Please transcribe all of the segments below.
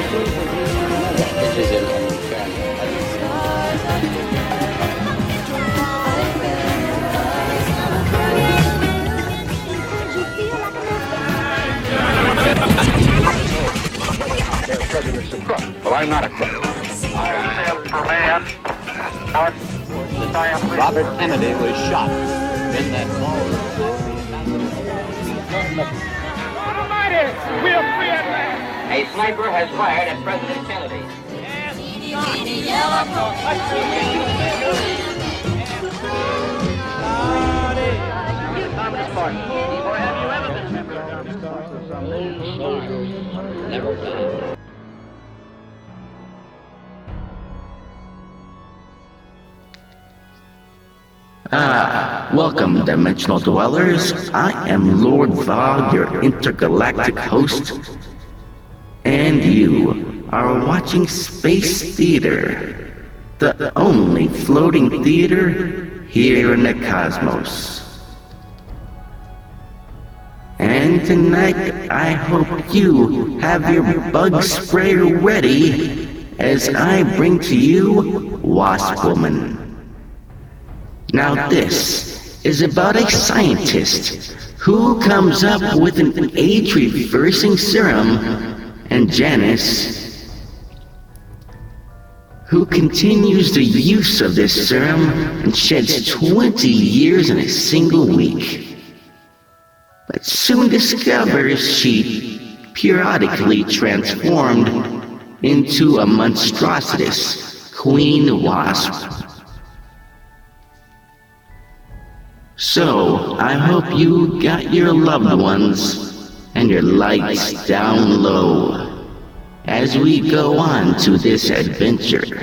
It is an unfairness. Their president's a crook. Well, I'm not a crook. Robert Kennedy was shot in that mall. Almighty, we are free at last. A sniper has fired at President Kennedy. Have you ever been member of Never done. Welcome, Dimensional Dwellers. I am Lord Vog, your intergalactic host, and you are watching Space Theater, the only floating theater here in the cosmos. And tonight, I hope you have your bug sprayer ready as I bring to you Wasp Woman. Now this is about a scientist who comes up with an age-reversing serum, and Janice, who continues the use of this serum and sheds 20 years in a single week. But soon discovers she periodically transformed into a monstrous Queen Wasp. So, I hope you got your loved ones and your lights down low as we go on to this adventure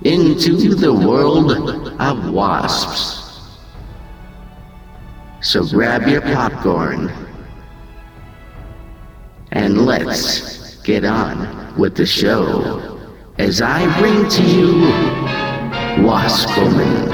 into the world of wasps. So grab your popcorn and let's get on with the show as I bring to you Wasp Woman.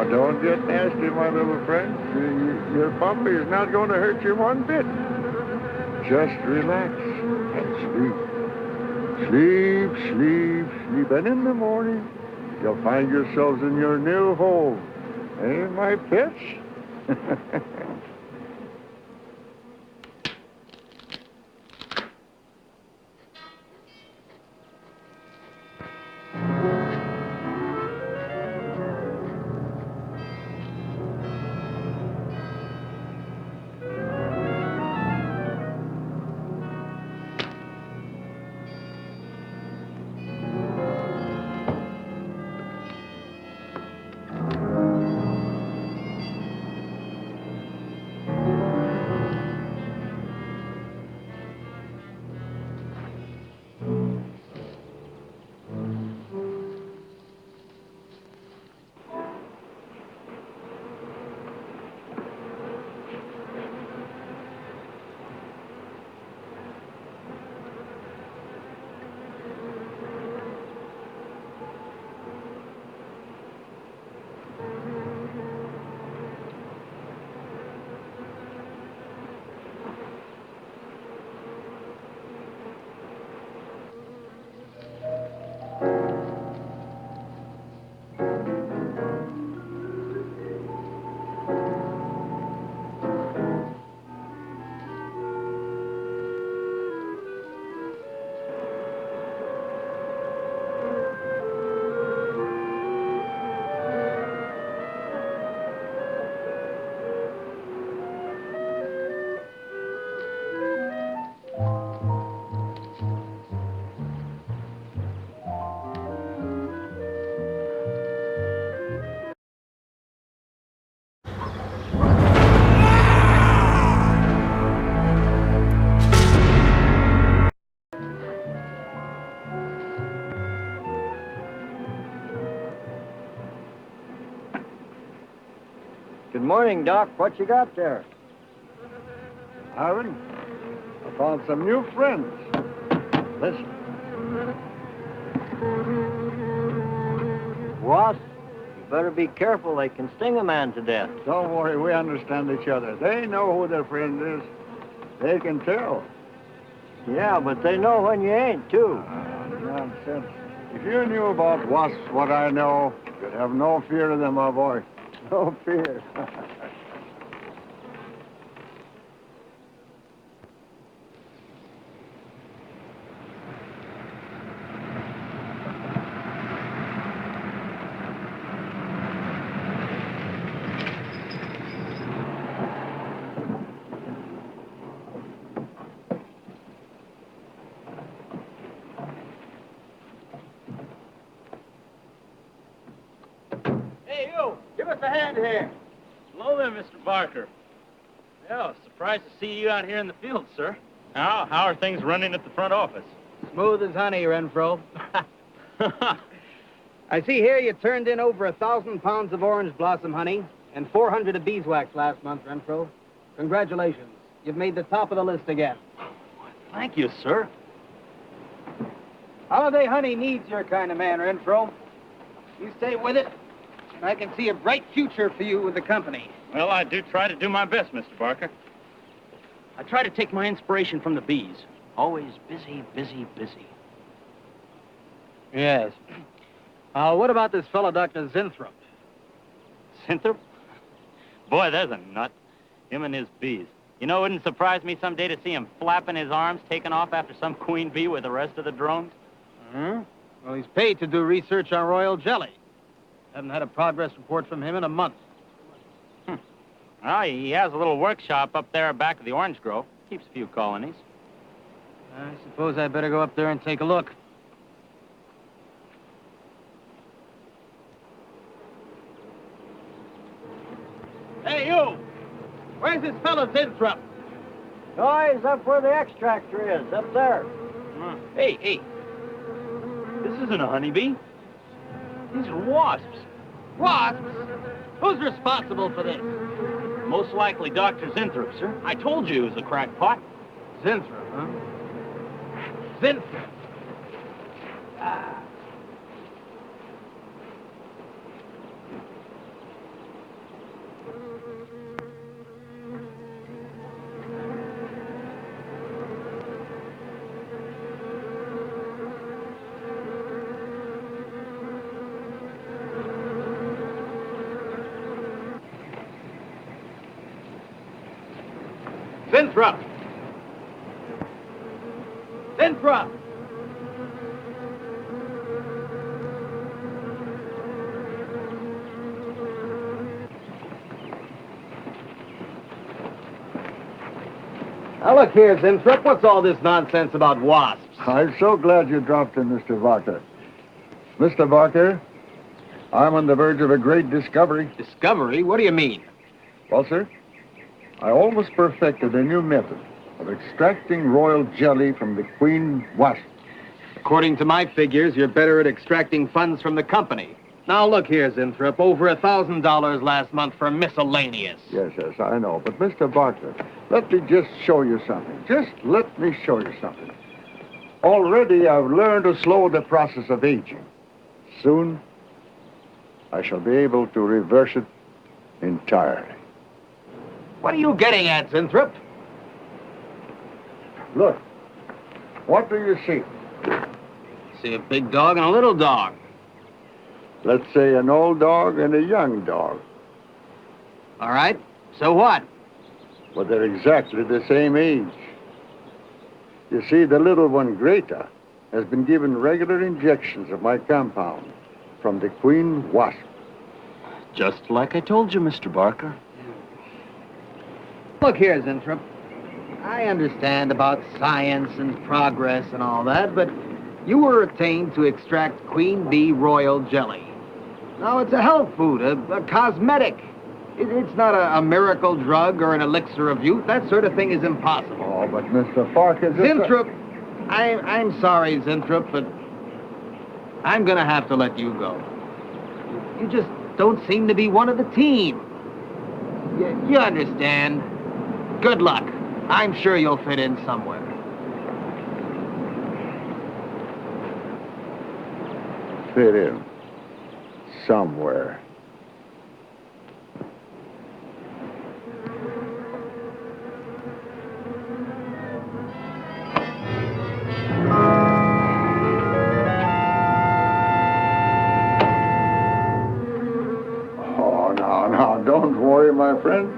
Don't get nasty, my little friend. Your puppy is not going to hurt you one bit. Just relax and sleep. Sleep, sleep, sleep. And in the morning, you'll find yourselves in your new home. Eh, my pets? Good morning, Doc. What you got there? Ivan, I found some new friends. Listen. Wasp, you better be careful. They can sting a man to death. Don't worry, we understand each other. They know who their friend is. They can tell. Yeah, but they know when you ain't, too. Nonsense. If you knew about wasps what I know, you'd have no fear of them, my boy. No fear. Hey, you! Give us a hand here. Hello there, Mr. Barker. Yeah, surprised to see you out here in the field, sir. How are things running at the front office? Smooth as honey, Renfro. I see here you turned in over 1,000 pounds of orange blossom honey and 400 of beeswax last month, Renfro. Congratulations. You've made the top of the list again. Thank you, sir. Holiday honey needs your kind of man, Renfro. You stay with it, and I can see a bright future for you with the company. Well, I do try to do my best, Mr. Barker. I try to take my inspiration from the bees. Always busy, busy, busy. Yes. What about this fellow, Dr. Zinthrop? Zinthrop? Boy, there's a nut. Him and his bees. You know, it wouldn't surprise me someday to see him flapping his arms, taking off after some queen bee with the rest of the drones. Hmm? Well, he's paid to do research on royal jelly. Haven't had a progress report from him in a month. Well, he has a little workshop up there back of the orange grove. Keeps a few colonies. I suppose I better go up there and take a look. Hey, you! Where's this fellow Zinthrop? Oh, he's up where the extractor is, up there. Hey. This isn't a honeybee. These are wasps. Wasps? Who's responsible for this? Most likely Dr. Zinthrop, sir. I told you he was a crackpot. Zinthrop, huh? Zinthrop. Winthrop! Winthrop! Now, look here, Winthrop. What's all this nonsense about wasps? I'm so glad you dropped in, Mr. Barker. Mr. Barker, I'm on the verge of a great discovery. Discovery? What do you mean? Well, sir, I almost perfected a new method of extracting royal jelly from the queen wasp. According to my figures, you're better at extracting funds from the company. Now, look here, Winthrop. Over $1,000 last month for miscellaneous. Yes, I know. But, Mr. Barker, let me just show you something. Just let me show you something. Already, I've learned to slow the process of aging. Soon, I shall be able to reverse it entirely. What are you getting at, Winthrop? Look, what do you see? See a big dog and a little dog. Let's say an old dog and a young dog. All right. So what? But they're exactly the same age. You see, the little one, Greta, has been given regular injections of my compound from the queen wasp. Just like I told you, Mr. Barker. Look here, Winthrop. I understand about science and progress and all that, but you were attained to extract queen bee royal jelly. Now, it's a health food, a cosmetic. It's not a miracle drug or an elixir of youth. That sort of thing is impossible. Oh, but Mr. Farkas... Winthrop, I'm sorry, Winthrop, but I'm going to have to let you go. You just don't seem to be one of the team. You understand. Good luck. I'm sure you'll fit in somewhere. Fit in somewhere. Oh, now, don't worry, my friend.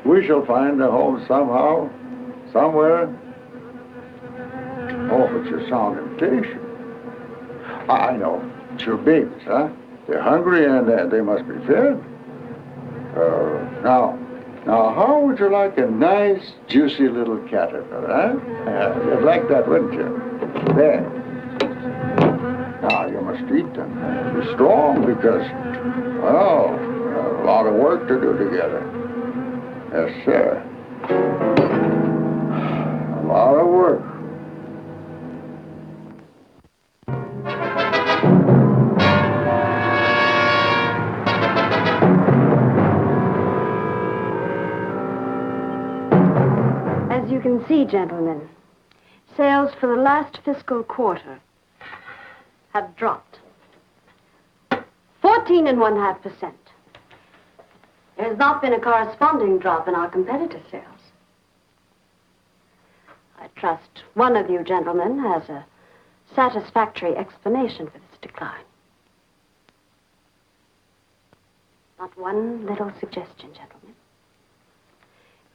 We shall find a home somehow, somewhere. Oh, but you sound impatient. I know. It's your babies, huh? They're hungry and they must be fed. Now, how would you like a nice, juicy little caterpillar, huh? You'd like that, wouldn't you? There. Now, you must eat them. Be strong because, well, a lot of work to do together. Yes, sir. A lot of work. As you can see, gentlemen, sales for the last fiscal quarter have dropped 14.5%. There has not been a corresponding drop in our competitor sales. I trust one of you gentlemen has a satisfactory explanation for this decline. Not one little suggestion, gentlemen.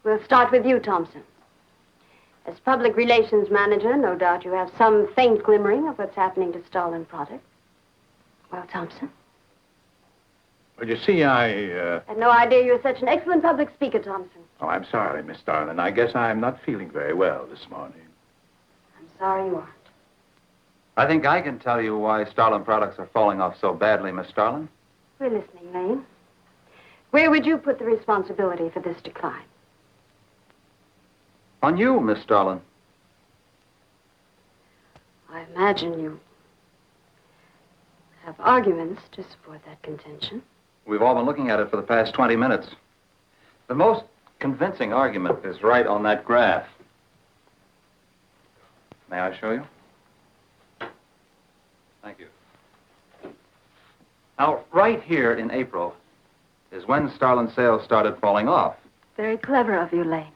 We'll start with you, Thompson. As public relations manager, no doubt you have some faint glimmering of what's happening to stolen products. Well, Thompson? Well, you see, I had no idea you were such an excellent public speaker, Thompson. Oh, I'm sorry, Miss Starlin. I guess I'm not feeling very well this morning. I'm sorry you aren't. I think I can tell you why Starlin products are falling off so badly, Miss Starlin. We're listening, Lane. Where would you put the responsibility for this decline? On you, Miss Starlin. I imagine you have arguments to support that contention. We've all been looking at it for the past 20 minutes. The most convincing argument is right on that graph. May I show you? Thank you. Now, right here in April is when Starlin sales started falling off. Very clever of you, Lane.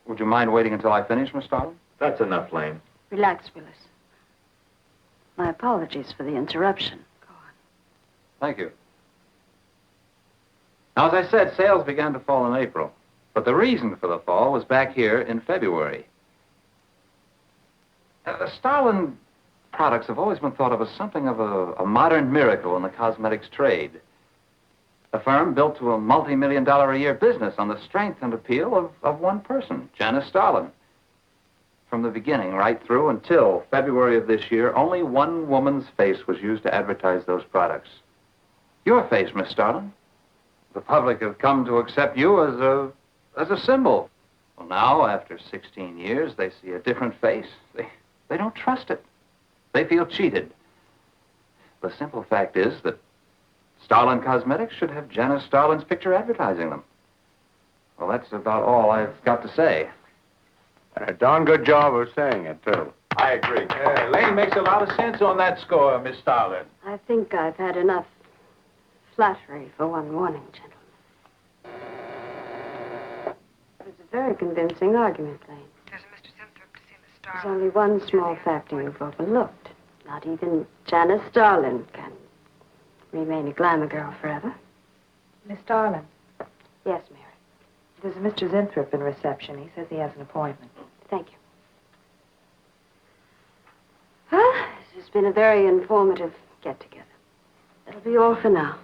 Would you mind waiting until I finish, Miss Starlin? That's enough, Lane. Relax, Willis. My apologies for the interruption. Go on. Thank you. Now, as I said, sales began to fall in April. But the reason for the fall was back here in February. The Starlin products have always been thought of as something of a modern miracle in the cosmetics trade. A firm built to a multi-million-dollar-a-year business on the strength and appeal of one person, Janice Starlin. From the beginning right through until February of this year, only one woman's face was used to advertise those products. Your face, Miss Starlin. The public have come to accept you as a symbol. Well, now, after 16 years, they see a different face. They don't trust it. They feel cheated. The simple fact is that Starlin Cosmetics should have Janice Starlin's picture advertising them. Well, that's about all I've got to say. A darn good job of saying it, too. I agree. Lane makes a lot of sense on that score, Miss Starlin. I think I've had enough flattery for one morning, gentlemen. It was a very convincing argument, Lane. There's a Mr. Zinthrop to see Miss There's Starlin. only one small factor you've overlooked. Not even Janice Starlin can remain a glamour girl forever. Miss Starlin, Yes, Mary. there's a Mr. Zinthrop in reception. He says he has an appointment. Thank you. Well, this has been a very informative get-together. That'll be all for now.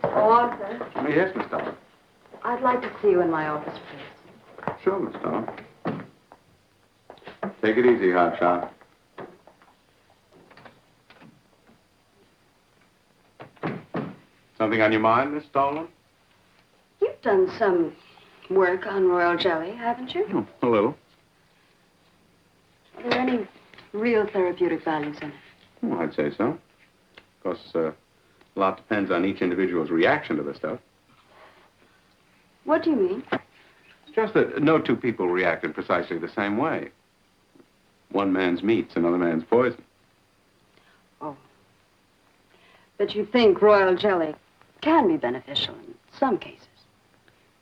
Oh, Arthur, Yes, Miss Starlin. I'd like to see you in my office, please. Sure, Miss Starlin. Take it easy, hotshot. Something on your mind, Miss Starlin? You've done some work on royal jelly, haven't you? A little. Are there any real therapeutic values in it? Well, I'd say so. Of course, a lot depends on each individual's reaction to the stuff. What do you mean? It's just that no two people react in precisely the same way. One man's meat's another man's poison. Oh. But you think royal jelly can be beneficial in some cases?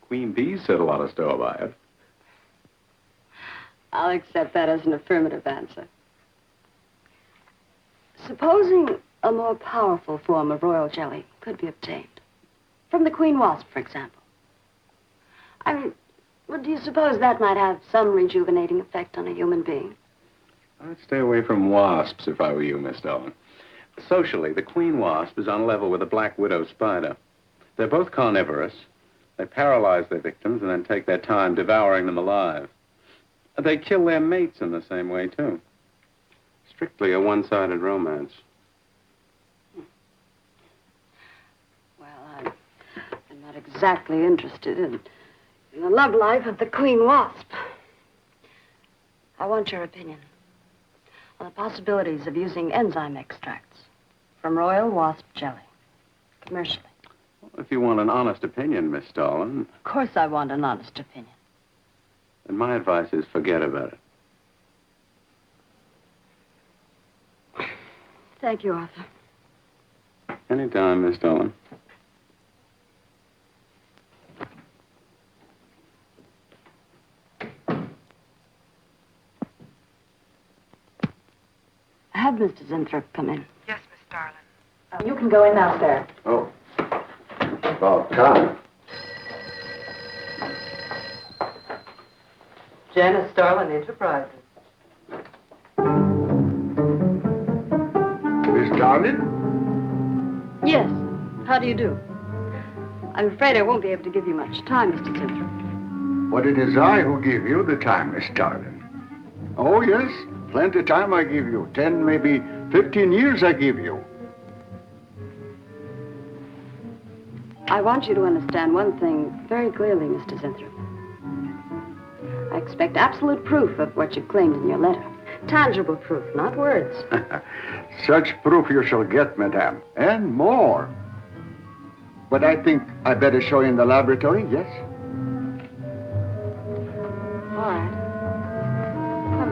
Queen bees set a lot of store by it. I'll accept that as an affirmative answer. Supposing a more powerful form of royal jelly could be obtained. From the queen wasp, for example. I mean, well, do you suppose that might have some rejuvenating effect on a human being? I'd stay away from wasps if I were you, Miss Starlin. Socially, the queen wasp is on a level with the black widow spider. They're both carnivorous. They paralyze their victims and then take their time devouring them alive. They kill their mates in the same way, too. Strictly a one-sided romance. Well, I'm not exactly interested in the love life of the queen wasp. I want your opinion on the possibilities of using enzyme extracts from royal wasp jelly, commercially. Well, if you want an honest opinion, Miss Starlin, Of course I want an honest opinion. then my advice is forget about it. Thank you, Arthur. Anytime, Miss Starlin. Have Mr. Zinthrop come in. Yes, Miss Starlin. You can go in now, sir. Oh. About time. Janice Starlin Enterprises. Miss Starlin? Yes. How do you do? I'm afraid I won't be able to give you much time, Mr. Zinthrop. But it is I who give you the time, Miss Starlin. Oh, yes. Plenty time I give you. 10, maybe 15 years I give you. I want you to understand one thing very clearly, Mr. Zinthrop. I expect absolute proof of what you claimed in your letter. Tangible proof, not words. Such proof you shall get, madame. And more. But I think I better show you in the laboratory, yes? All right. Come on.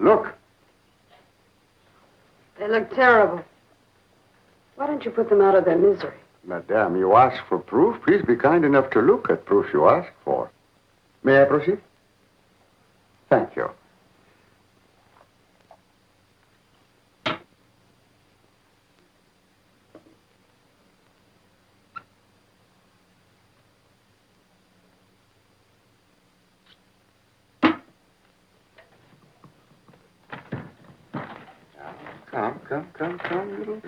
Look. They look terrible. Why don't you put them out of their misery? Madame, you ask for proof. Please be kind enough to look at proof you ask for. May I proceed? Thank you. Come, little.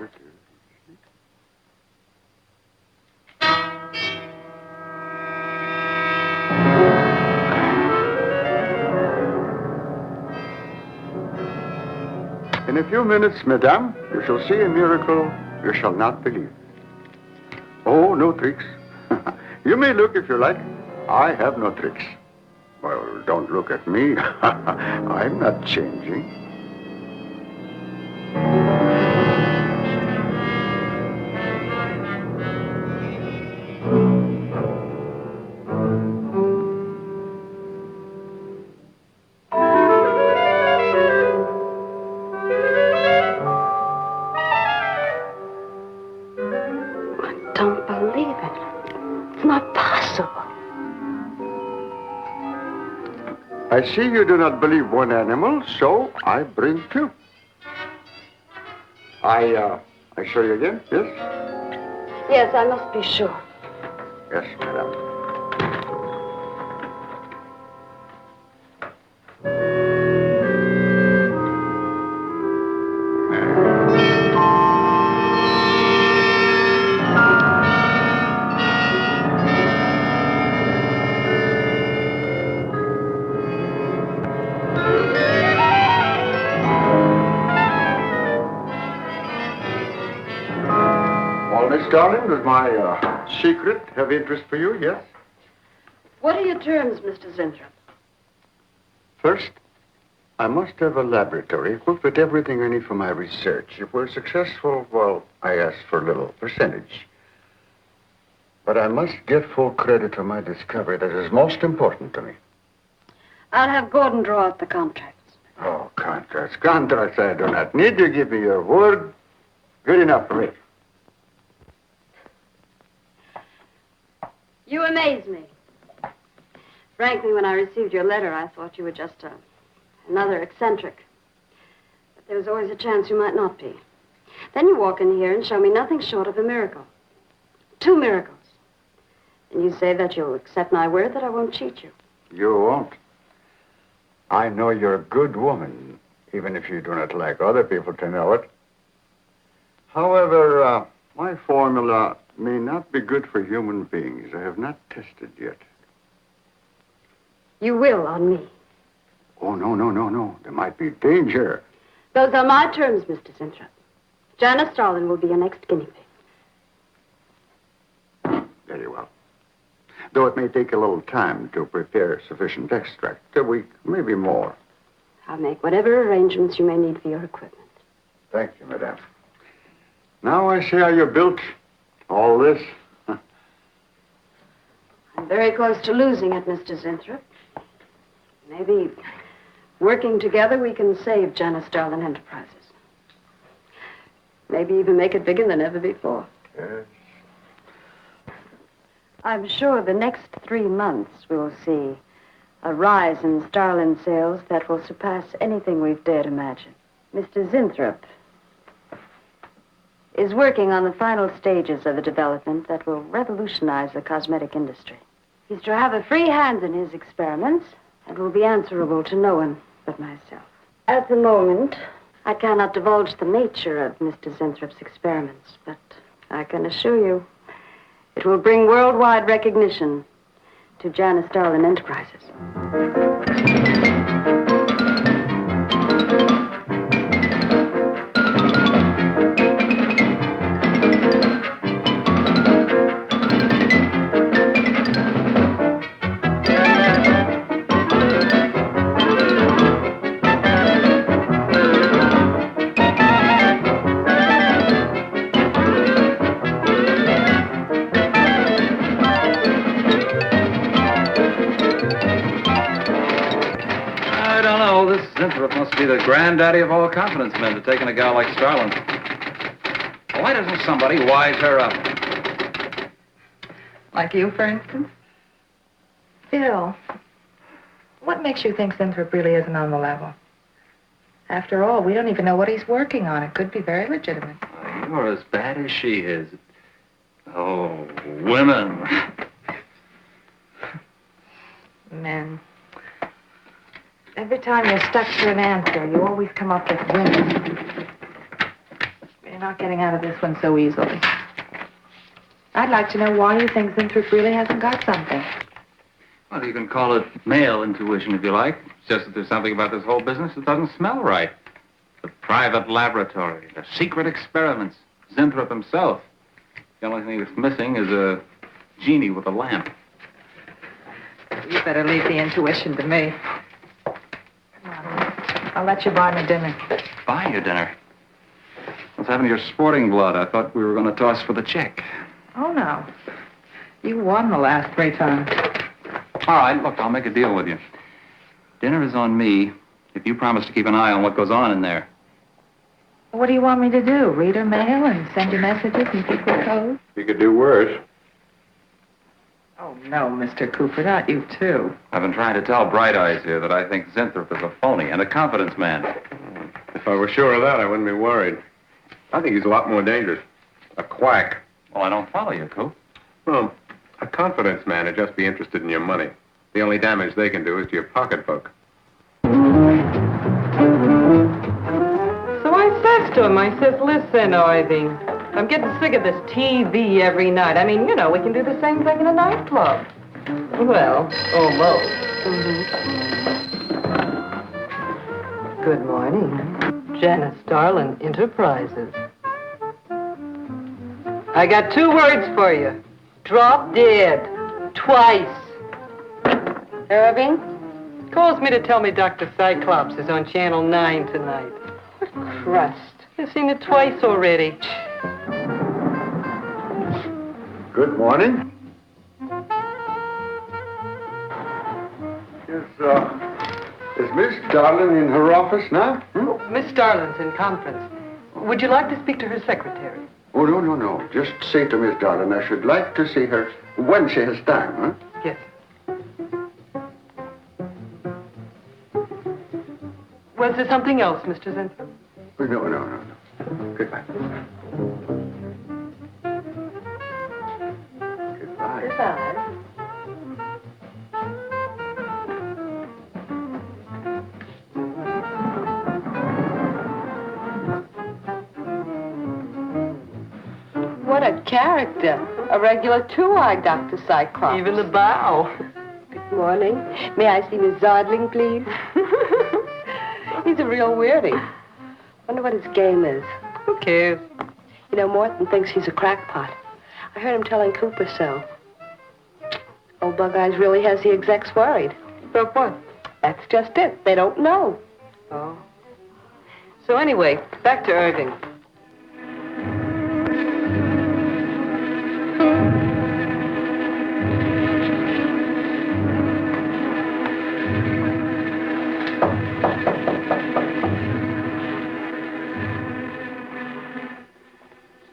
In a few minutes, madame, you shall see a miracle you shall not believe. Oh, no tricks. You may look if you like. I have no tricks. Well, don't look at me. I'm not changing. Don't believe it. It's not possible. I see you do not believe one animal, so I bring two. I show you again, yes? Yes, I must be sure. Yes, madame. Well, Miss Darling, does my secret have interest for you, yes? What are your terms, Mr. Zinthrop? First, I must have a laboratory equipped with everything I need for my research. If we're successful, well, I ask for a little percentage. But I must get full credit for my discovery. That is most important to me. I'll have Gordon draw up the contracts. Oh, contracts. Contracts I do not need. You give me your word. Good enough for me. You amaze me. Frankly, when I received your letter, I thought you were just another eccentric. But there was always a chance you might not be. Then you walk in here and show me nothing short of a miracle. 2 miracles. And you say that you'll accept my word that I won't cheat you. You won't. I know you're a good woman, even if you do not like other people to know it. However, my formula may not be good for human beings. I have not tested yet. You will on me. Oh, no. There might be danger. Those are my terms, Mr. Zinthrop. Janice Starlin will be your next guinea pig. Very well. Though it may take a little time to prepare sufficient extract. A week, maybe more. I'll make whatever arrangements you may need for your equipment. Thank you, madame. Now I see how you built all this. I'm very close to losing it, Mr. Zinthrop. Maybe working together we can save Janice Starlin Enterprises. Maybe even make it bigger than ever before. Yes. I'm sure the next 3 months we'll see a rise in Starlin sales that will surpass anything we've dared imagine. Mr. Zinthrop is working on the final stages of a development that will revolutionize the cosmetic industry. He's to have a free hand in his experiments and will be answerable to no one but myself. At the moment, I cannot divulge the nature of Mr. Zinthrop's experiments, but I can assure you it will bring worldwide recognition to Janice Starlin Enterprises. Zinthrop must be the granddaddy of all confidence men to take in a gal like Starlin. Why doesn't somebody wise her up? Like you, for instance? Bill, what makes you think Winthrop really isn't on the level? After all, we don't even know what he's working on. It could be very legitimate. You're as bad as she is. Oh, women. Men. Every time you're stuck for an answer, you always come up with women. You're not getting out of this one so easily. I'd like to know why you think Winthrop really hasn't got something. Well, you can call it male intuition if you like. It's just that there's something about this whole business that doesn't smell right. The private laboratory, the secret experiments, Winthrop himself. The only thing that's missing is a genie with a lamp. You better leave the intuition to me. Come on. I'll let you buy me dinner. Buy you dinner? What's happened to your sporting blood? I thought we were going to toss for the check. Oh, no. You won the last 3 times. All right, look, I'll make a deal with you. Dinner is on me if you promise to keep an eye on what goes on in there. What do you want me to do? Read her mail and send you messages and keep her code? You could do worse. Oh, no, Mr. Cooper, not you, too. I've been trying to tell Bright Eyes here that I think Winthrop is a phony and a confidence man. If I were sure of that, I wouldn't be worried. I think he's a lot more dangerous. A quack. Well, I don't follow you, Coop. Well, a confidence man would just be interested in your money. The only damage they can do is to your pocketbook. So I says to him, I says, listen, Irving, I'm getting sick of this TV every night. I mean, you know, we can do the same thing in a nightclub. Well, almost. Good morning. Janice Starlin Enterprises. I got 2 words for you. Drop dead. Twice. Irving calls me to tell me Dr. Cyclops is on Channel 9 tonight. What crust. I've seen it twice already. Good morning. Is Miss Darlin in her office now? Miss Starlin's in conference. Would you like to speak to her secretary? Oh, no. Just say to Miss Darlin I should like to see her when she has time, huh? Yes. Was there something else, Mr. Winthrop? No. Goodbye. Goodbye. What a character. A regular 2-eyed Dr. Cyclops. Even the bow. Good morning. May I see Miss Zodling, please? He's a real weirdie. Wonder what his game is. Who cares? You know, Morton thinks he's a crackpot. I heard him telling Cooper so. Old Bug Eyes really has the execs worried. About what? That's just it. They don't know. Oh. So anyway, back to Irving.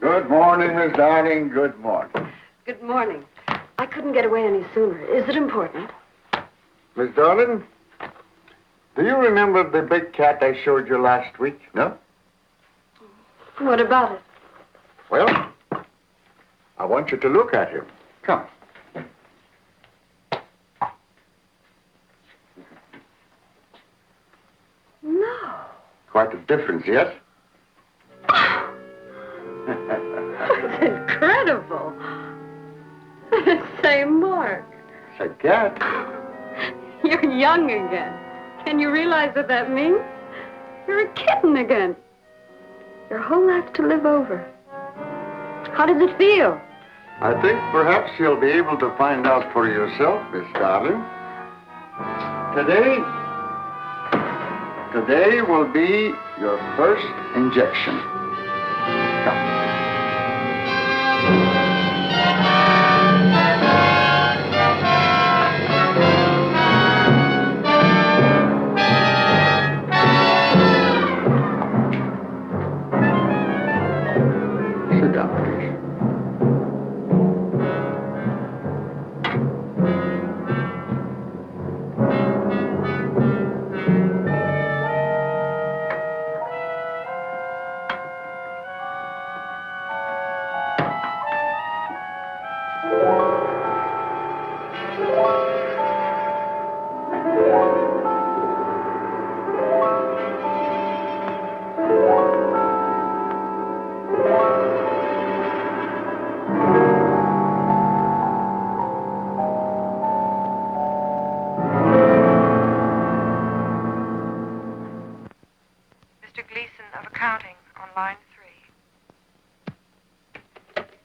Good morning, Miss Darling. Good morning. Good morning. I couldn't get away any sooner. Is it important? Miss Darlin, do you remember the big cat I showed you last week? No? What about it? Well, I want you to look at him. Come. No. Quite a difference, yes? That's incredible. Say, Mark, It's a cat. you're young again. Can you realize what that means? You're a kitten again. Your whole life to live over. How does it feel? I think perhaps you'll be able to find out for yourself, Miss Darling. Today will be your first injection. Come. Sit down, please. counting on line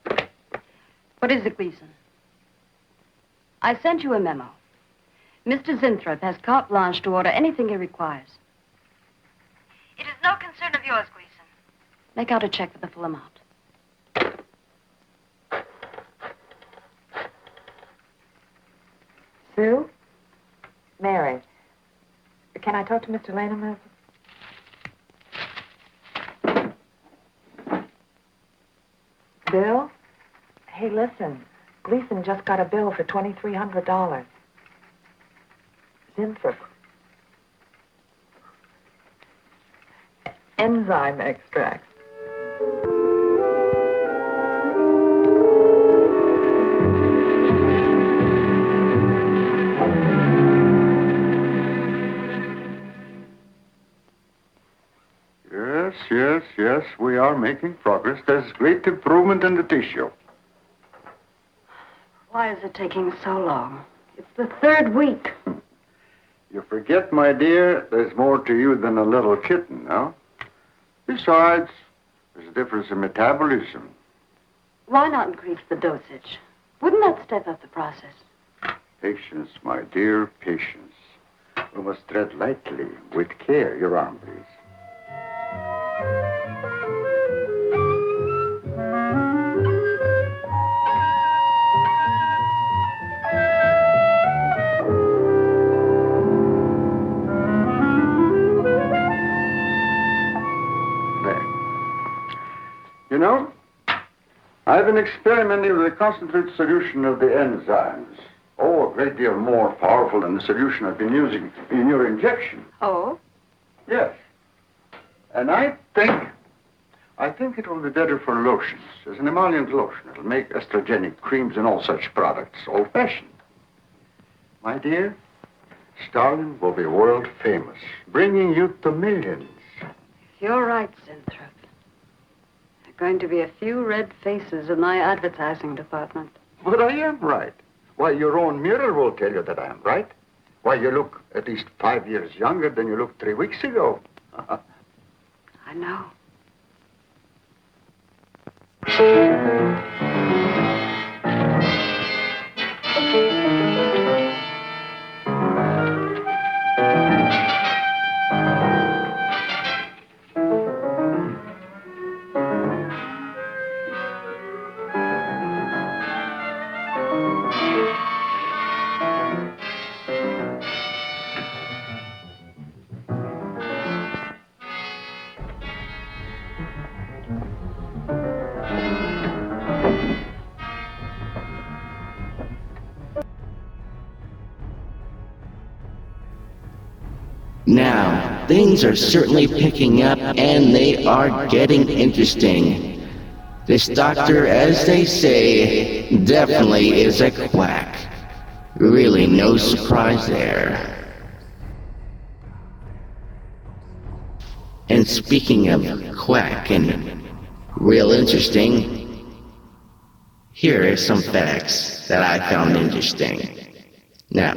3. What is it, Gleason? I sent you a memo. Mr. Zinthrop has carte blanche to order anything he requires. It is no concern of yours, Gleason. Make out a check for the full amount. Sue? Mary. Can I talk to Mr. Lane a minute? Bill? Hey, listen. Gleason just got a bill for $2,300. Zinthrop. Enzyme extract. Yes, we are making progress. There's great improvement in the tissue. Why is it taking so long? It's the 3rd week. You forget, my dear, there's more to you than a little kitten, no? Besides, there's a difference in metabolism. Why not increase the dosage? Wouldn't that step up the process? Patience, my dear, patience. We must tread lightly, with care. Your arm, please. You know, I've been experimenting with a concentrated solution of the enzymes. Oh, a great deal more powerful than the solution I've been using in your injection. Oh? Yes. And I think it will be better for lotions, as an emollient lotion. It'll make estrogenic creams and all such products old-fashioned. My dear, Stalin will be world famous, bringing you to millions. You're right, Zinthrop. There are going to be a few red faces in my advertising department. But I am right. Why, your own mirror will tell you that I am right. Why, you look at least 5 years younger than you looked 3 weeks ago. I know. Now, things are certainly picking up, and they are getting interesting. This doctor, as they say, definitely is a quack. Really no surprise there. And speaking of quack and real interesting, here are some facts that I found interesting. Now,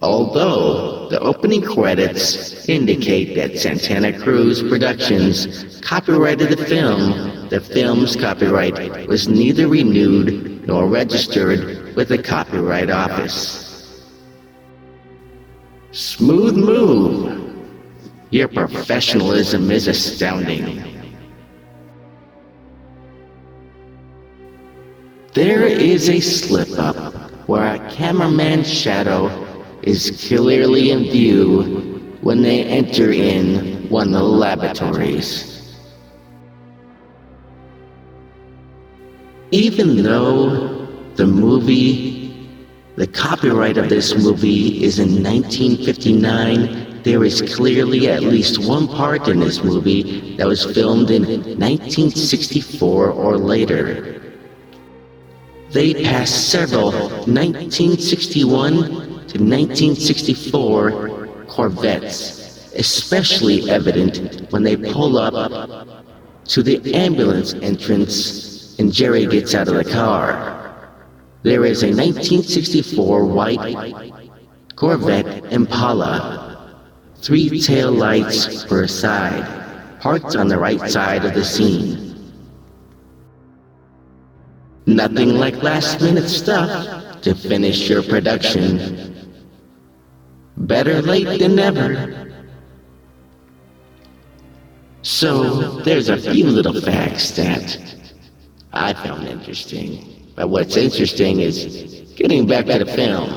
although the opening credits indicate that Santana Cruz Productions copyrighted the film's copyright was neither renewed nor registered with the Copyright Office. Smooth move. Your professionalism is astounding. There is a slip-up where a cameraman's shadow is clearly in view when they enter in one of the laboratories. Even though the copyright of this movie is in 1959, there is clearly at least one part in this movie that was filmed in 1964 or later. They passed several 1961 to 1964 Corvettes, especially evident when they pull up to the ambulance entrance and Jerry gets out of the car. There is a 1964 white Corvette Impala, 3 tail lights per side, parts on the right side of the scene. Nothing like last-minute stuff to finish your production. Better late than never. So, there's a few little facts that I found interesting. But what's interesting is getting back to the film.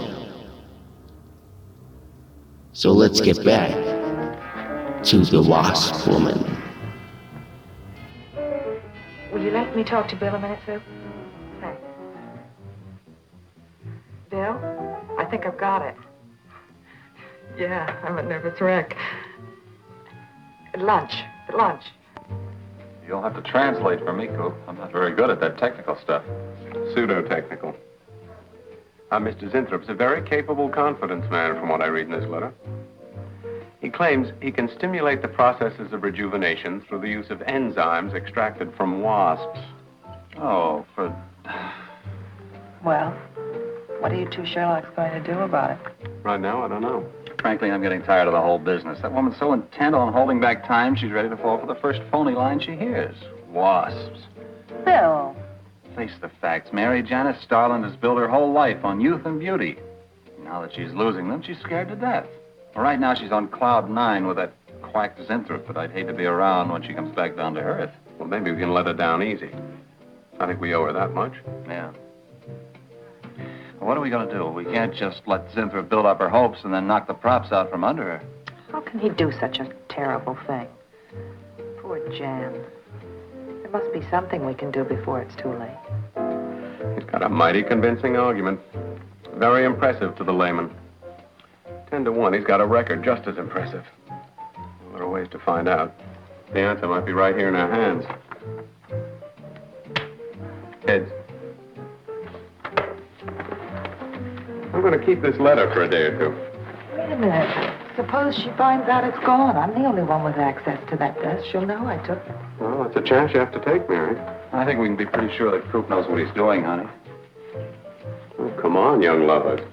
So let's get back to the Wasp Woman. Will you let me talk to Bill a minute, Sue? Thanks. Bill, I think I've got it. Yeah, I'm a nervous wreck. At lunch. You'll have to translate for me, Coop. I'm not very good at that technical stuff. Pseudo-technical. Mr. Zinthrop's a very capable confidence man from what I read in this letter. He claims he can stimulate the processes of rejuvenation through the use of enzymes extracted from wasps. Oh, for... Well, what are you two Sherlocks going to do about it? Right now, I don't know. Frankly, I'm getting tired of the whole business. That woman's so intent on holding back time, she's ready to fall for the first phony line she hears. Wasps. Bill. Face the facts, Mary. Janice Starland has built her whole life on youth and beauty. Now that she's losing them, she's scared to death. Well, right now, she's on cloud 9 with that quack Zinthrop, but I'd hate to be around when she comes back down to earth. Well, maybe we can let her down easy. I think we owe her that much. Yeah. What are we going to do? We can't just let Zinthrop build up her hopes and then knock the props out from under her. How can he do such a terrible thing? Poor Jan. There must be something we can do before it's too late. He's got a mighty convincing argument. Very impressive to the layman. 10 to 1, he's got a record just as impressive. Well, there are ways to find out. The answer might be right here in our hands. Heads. I'm going to keep this letter for a day or two. Wait a minute. Suppose she finds out it's gone. I'm the only one with access to that desk. She'll know I took it. Well, that's a chance you have to take, Mary. I think we can be pretty sure that Coop knows what he's doing, honey. Oh, come on, young lovers.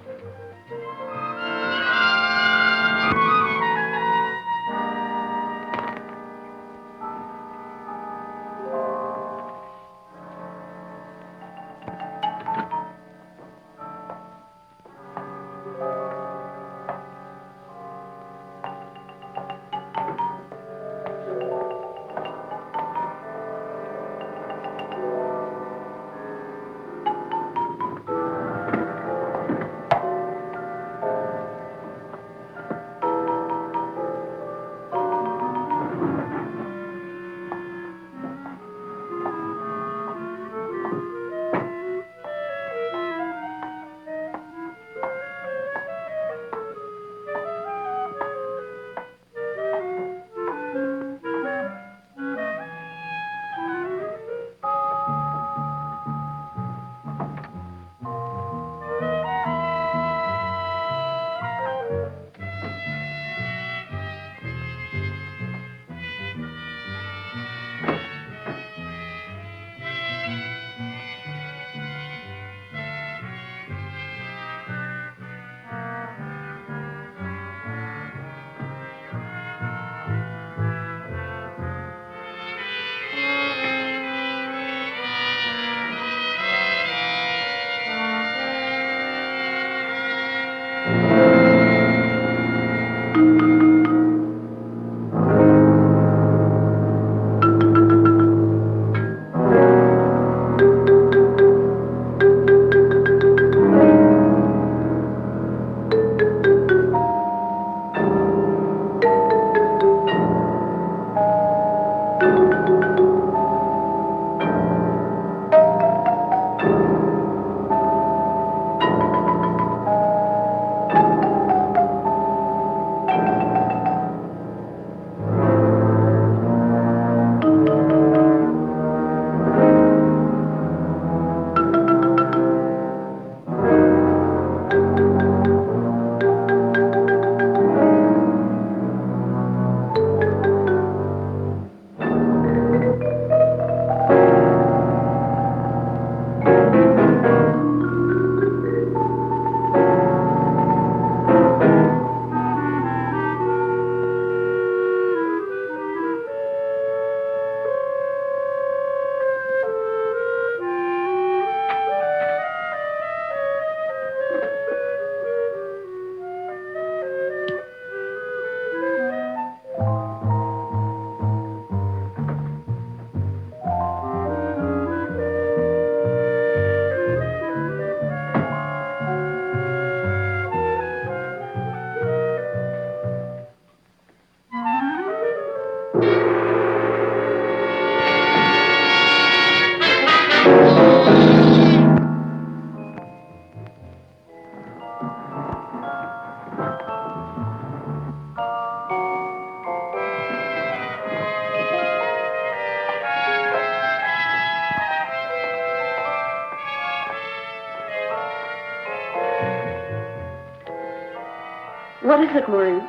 is it, Maureen?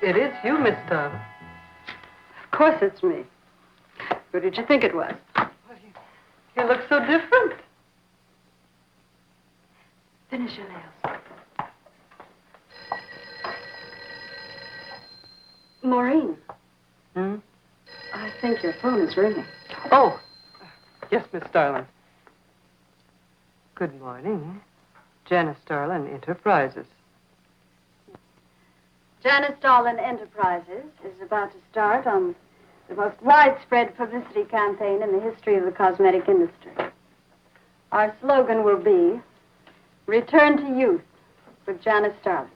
It is you, Miss Starling. Of course it's me. Who did you think it was? You look so different. Finish your nails. Maureen. Hmm? I think your phone is ringing. Oh, yes, Miss Starling. Good morning. Janice Starlin Enterprises. Janice Starlin Enterprises is about to start on the most widespread publicity campaign in the history of the cosmetic industry. Our slogan will be, Return to Youth with Janice Starlin.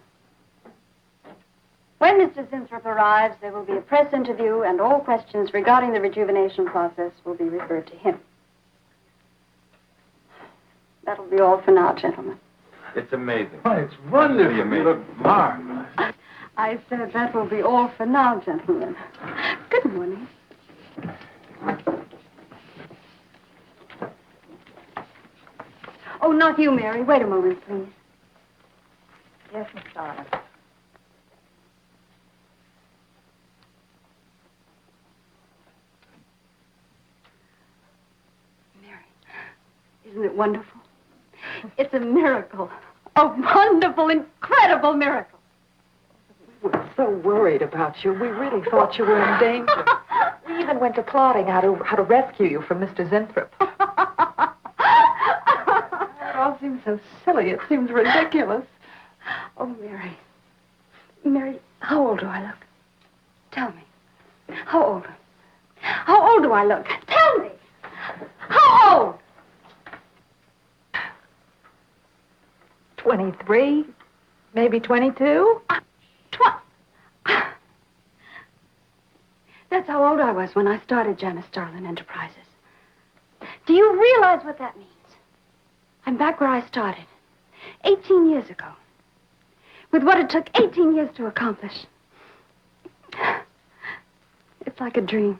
When Mr. Zinthrop arrives, there will be a press interview, and all questions regarding the rejuvenation process will be referred to him. That'll be all for now, gentlemen. It's amazing. Oh, it's wonderful. You look marvelous. I said that will be all for now, gentlemen. Good morning. Oh, not you, Mary. Wait a moment, please. Yes, Miss Starlin. Isn't it wonderful? It's a miracle. A wonderful, incredible miracle. We were so worried about you. We really thought you were in danger. We even went to plotting how to rescue you from Mr. Zinthrop. It all seems so silly. It seems ridiculous. Oh, Mary. Mary, how old do I look? Tell me. How old? How old do I look? Tell me. How old? 23, maybe 22. That's how old I was when I started Janice Starlin Enterprises. Do you realize what that means? I'm back where I started, 18 years ago, with what it took 18 years to accomplish. It's like a dream.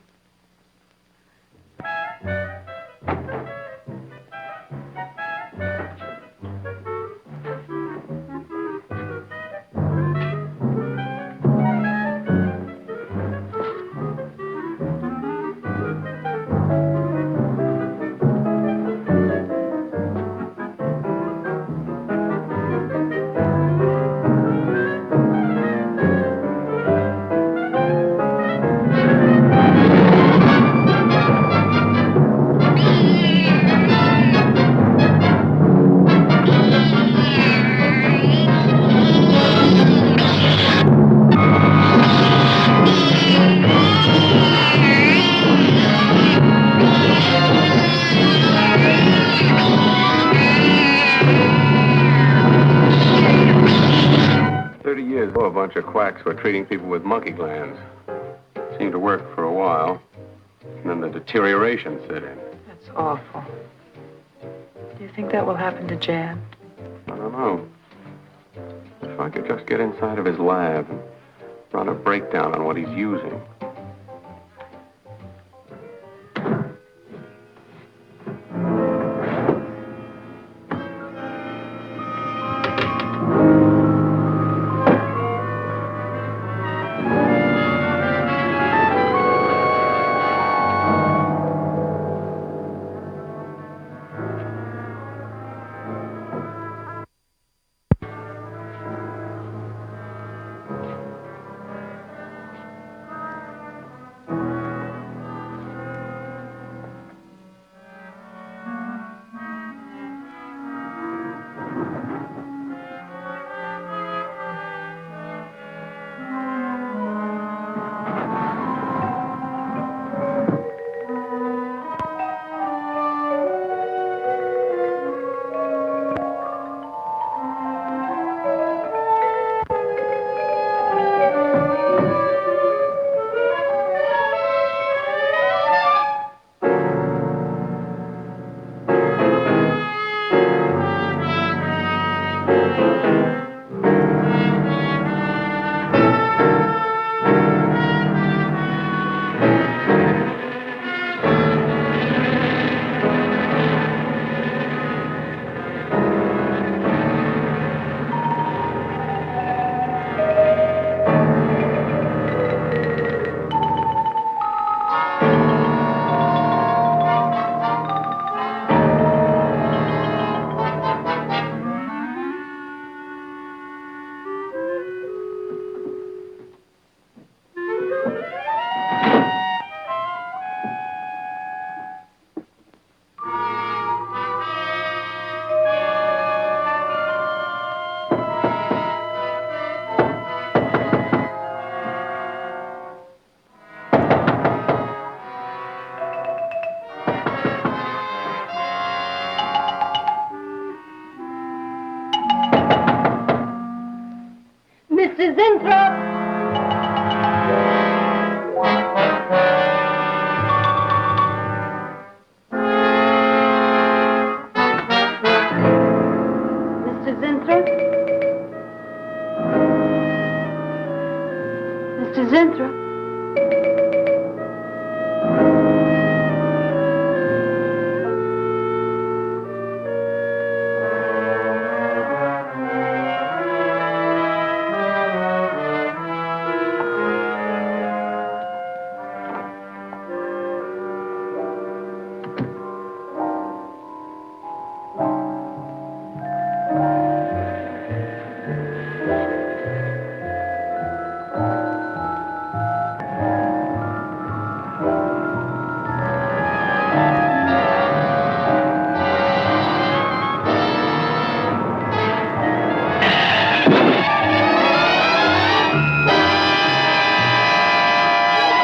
A bunch of quacks were treating people with monkey glands. Seemed to work for a while, and then the deterioration set in. That's awful. Do you think that will happen to Jan? I don't know. If I could just get inside of his lab and run a breakdown on what he's using. Zinthrop! Mr. Zinthrop? Mr. Zinthrop?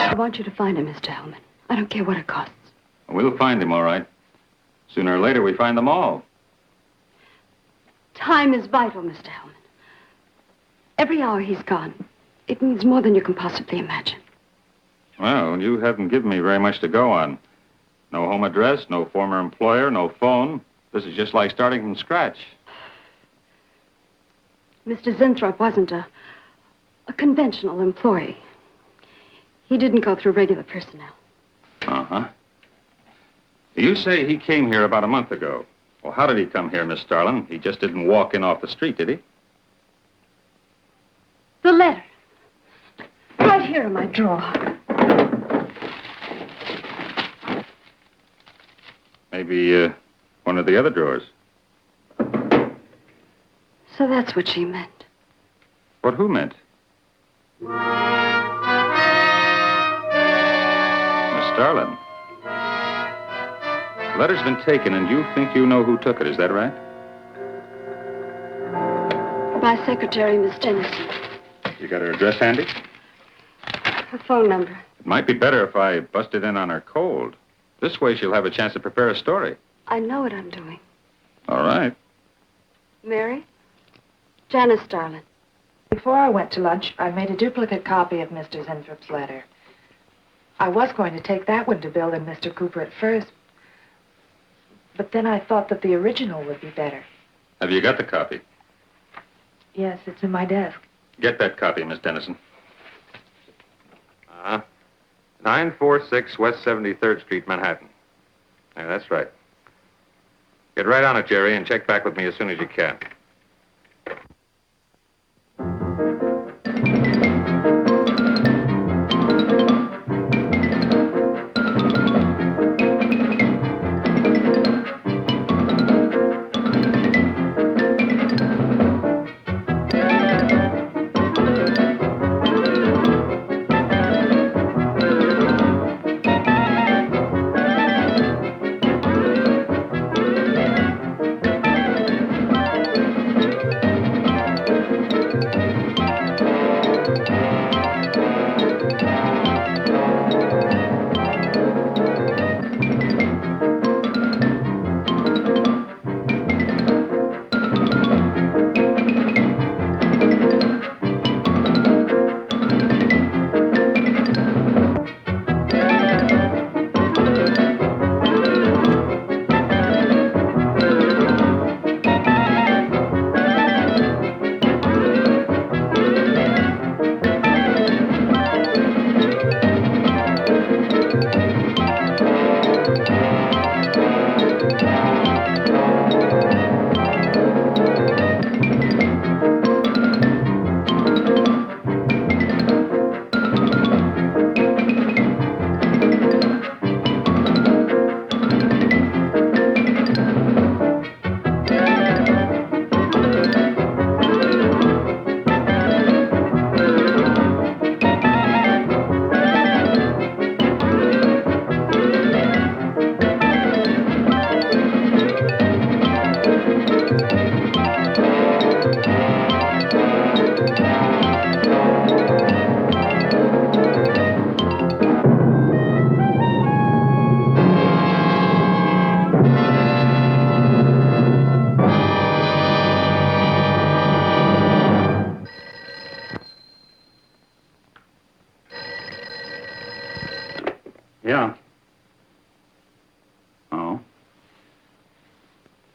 I want you to find him, Mr. Hellman. I don't care what it costs. We'll find him, all right. Sooner or later, we find them all. Time is vital, Mr. Hellman. Every hour he's gone, it means more than you can possibly imagine. Well, you haven't given me very much to go on. No home address, no former employer, no phone. This is just like starting from scratch. Mr. Zinthrop wasn't a conventional employee. He didn't go through regular personnel. Uh-huh. You say he came here about a month ago. Well, how did he come here, Miss Starlin? He just didn't walk in off the street, did he? The letter. Right here in my drawer. Maybe one of the other drawers. So that's what she meant. What who meant? Miss Starlin. The letter's been taken, and you think you know who took it. Is that right? My secretary, Miss Dennison. You got her address handy? Her phone number. It might be better if I busted in on her cold. This way she'll have a chance to prepare a story. I know what I'm doing. All right. Mary? Janice Starlin. Before I went to lunch, I made a duplicate copy of Mr. Zinthrop's letter. I was going to take that one to Bill and Mr. Cooper at first, but then I thought that the original would be better. Have you got the copy? Yes, it's in my desk. Get that copy, Miss Dennison. 946 West 73rd Street, Manhattan. Yeah, that's right. Get right on it, Jerry, and check back with me as soon as you can.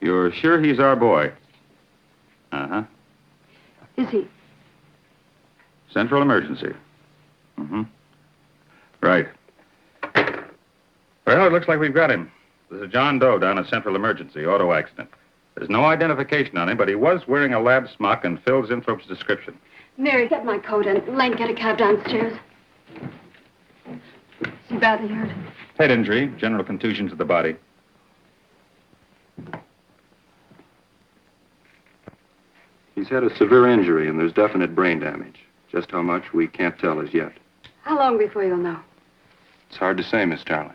You're sure he's our boy? Uh-huh. Is he? Central emergency. Mm-hmm. Right. Well, it looks like we've got him. There's a John Doe down at Central Emergency, auto accident. There's no identification on him, but he was wearing a lab smock and fills Inthrope's description. Mary, get my coat and Lane, get a cab downstairs. Is he badly hurt? Head injury, general contusion to the body. He's had a severe injury, and there's definite brain damage. Just how much, we can't tell as yet. How long before you'll know? It's hard to say, Miss Starlin.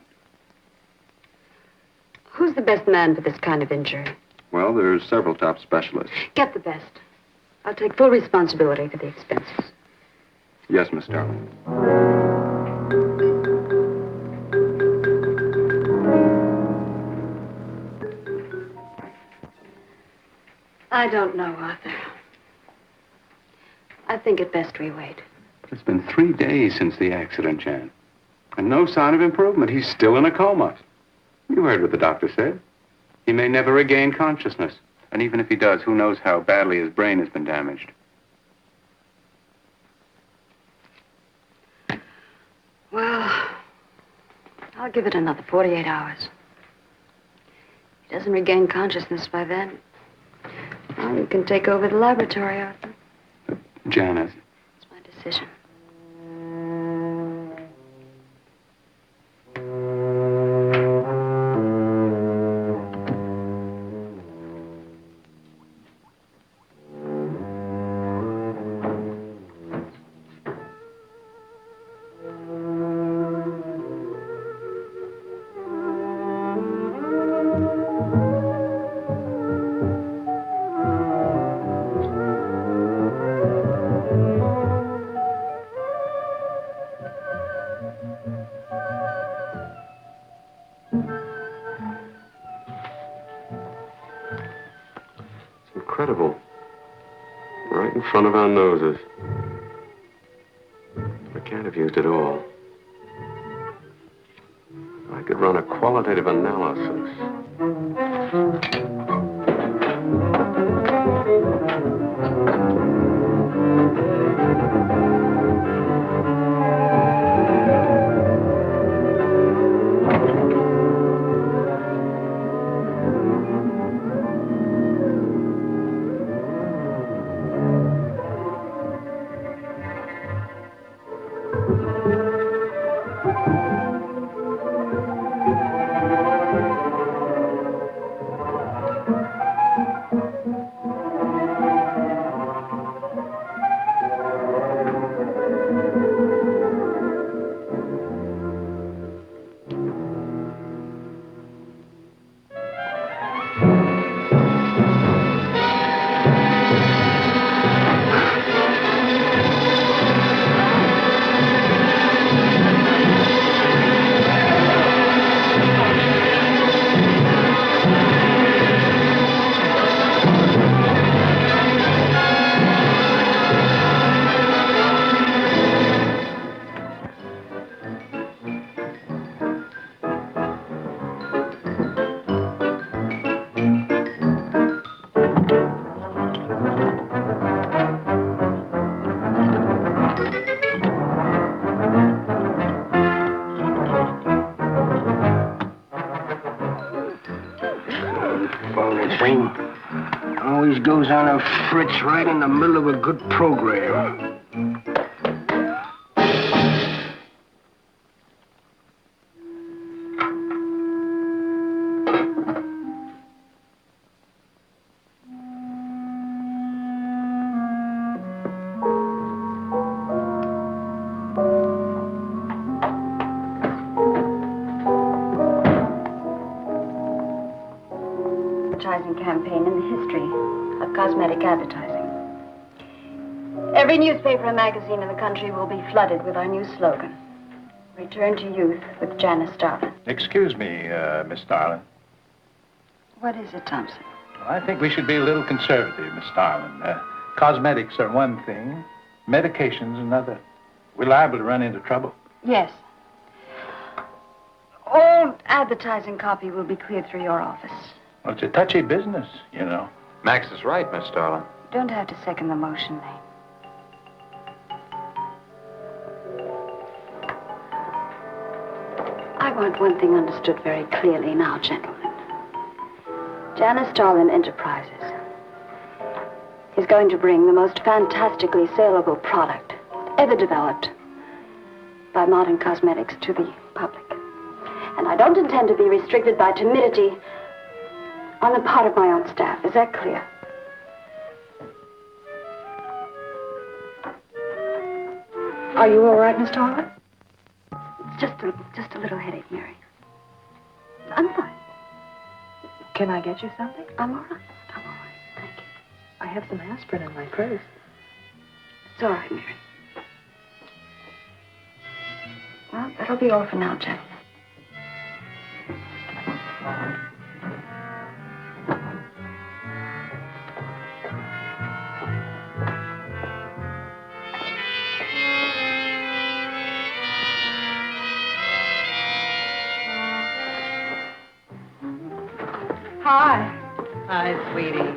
Who's the best man for this kind of injury? Well, there's several top specialists. Get the best. I'll take full responsibility for the expenses. Yes, Miss Starlin. I don't know, Arthur. I think it best we wait. It's been 3 days since the accident, Jan. And no sign of improvement. He's still in a coma. You heard what the doctor said. He may never regain consciousness. And even if he does, who knows how badly his brain has been damaged. Well, I'll give it another 48 hours. If he doesn't regain consciousness by then, well, you can take over the laboratory, Arthur. Janet. It's my decision. Incredible. Right in front of our noses. I can't have used it all. I could run a qualitative analysis. Always goes on a fritz right in the middle of a good program. Campaign in the history of cosmetic advertising. Every newspaper and magazine in the country will be flooded with our new slogan, Return to Youth with Janice Starlin. Excuse me, Miss Starlin. What is it, Thompson? I think we should be a little conservative, Miss Starlin. Cosmetics are one thing, medications another. We're liable to run into trouble. Yes. All advertising copy will be cleared through your office. Well, it's a touchy business, you know. Max is right, Miss Starlin. You don't have to second the motion, Lane. I want one thing understood very clearly now, gentlemen. Janice Starlin Enterprises is going to bring the most fantastically saleable product ever developed by modern cosmetics to the public. And I don't intend to be restricted by timidity on the part of my own staff. Is that clear? Are you all right, Miss Starlin? It's just a little headache, Mary. I'm fine. Can I get you something? I'm all right. I'm all right. Thank you. I have some aspirin in my purse. It's all right, Mary. Well, that'll be all for now, gentlemen. Hi. Hi, sweetie.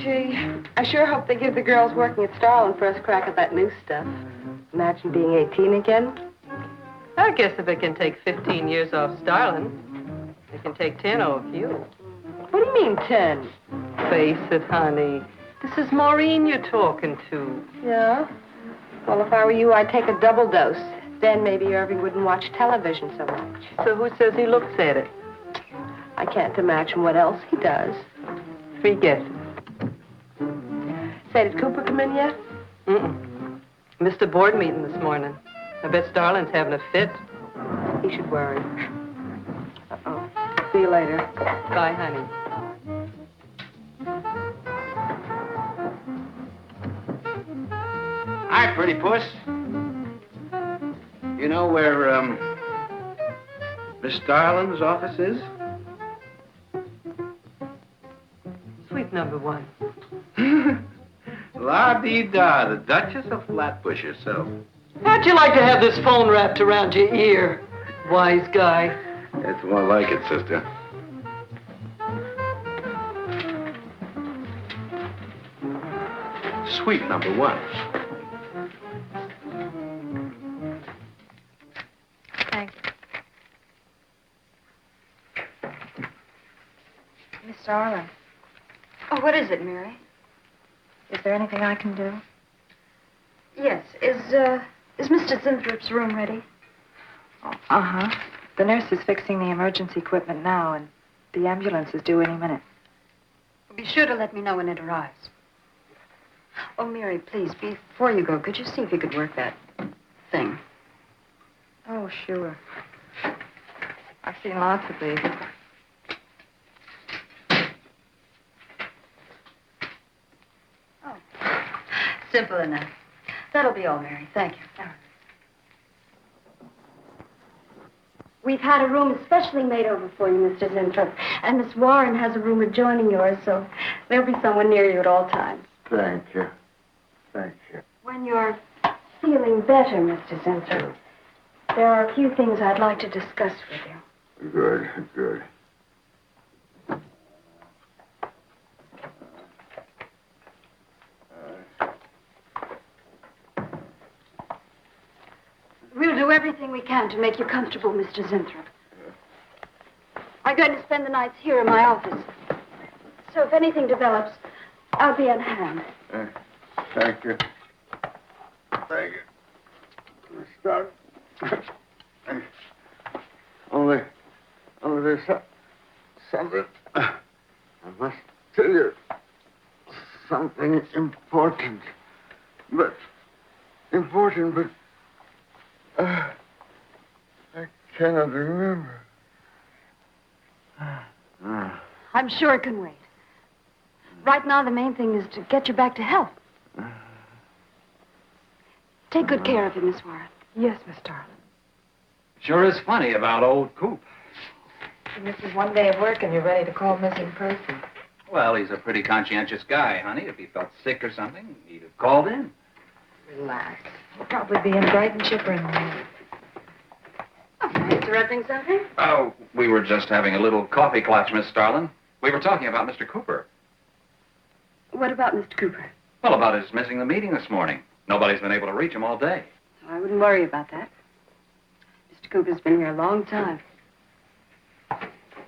Gee, I sure hope they give the girls working at Starlin first crack at that new stuff. Imagine being 18 again. I guess if it can take 15 years off Starlin, it can take 10 off you. What do you mean, 10? Face it, honey. This is Maureen you're talking to. Yeah? Well, if I were you, I'd take a double dose. Then maybe Irving wouldn't watch television so much. So who says he looks at it? I can't imagine what else he does. Forget it. Say, did Cooper come in yet? Mm-mm. Missed a board meeting this morning. I bet Starlin's having a fit. He should worry. Uh-oh. See you later. Bye, honey. Hi, pretty puss. You know where, Miss Starlin's office is? Suite number 1. La-dee-da, the Duchess of Flatbush herself. How'd you like to have this phone wrapped around your ear, wise guy? It's more like it, sister. Suite number 1. Thanks. Miss Starlin. Oh, what is it, Mary? Is there anything I can do? Yes. Is Mr. Zinthrop's room ready? Oh, uh-huh. The nurse is fixing the emergency equipment now, and the ambulance is due any minute. Be sure to let me know when it arrives. Oh, Mary, please, before you go, could you see if you could work that thing? Oh, sure. I've seen lots of these. Oh, simple enough. That'll be all, Mary. Thank you. We've had a room especially made over for you, Mr. Zinthrop. And Miss Warren has a room adjoining yours, so there'll be someone near you at all times. Thank you. Thank you. When you're feeling better, Mr. Zinthrop, there are a few things I'd like to discuss with you. Good, good. We'll do everything we can to make you comfortable, Mr. Zinthrop. I'm going to spend the nights here in my office. So if anything develops, I'll be on hand. Thank you. Thank you. Let's start. Only there's something. I must tell you something important. But I cannot remember. I'm sure it can wait. Right now, the main thing is to get you back to health. Take good care of him, Miss Warren. Yes, Miss Starlin. Sure is funny about old Coop. You misses one day of work and you're ready to call missing person. Well, he's a pretty conscientious guy, honey. If he felt sick or something, he'd have called in. Relax. He'll probably be in bright and chipper in the morning. Oh, Mr. interrupting something? Oh, we were just having a little coffee clutch, Miss Starlin. We were talking about Mr. Cooper. What about Mr. Cooper? Well, about his missing the meeting this morning. Nobody's been able to reach him all day. I wouldn't worry about that. Mr. Cooper's been here a long time.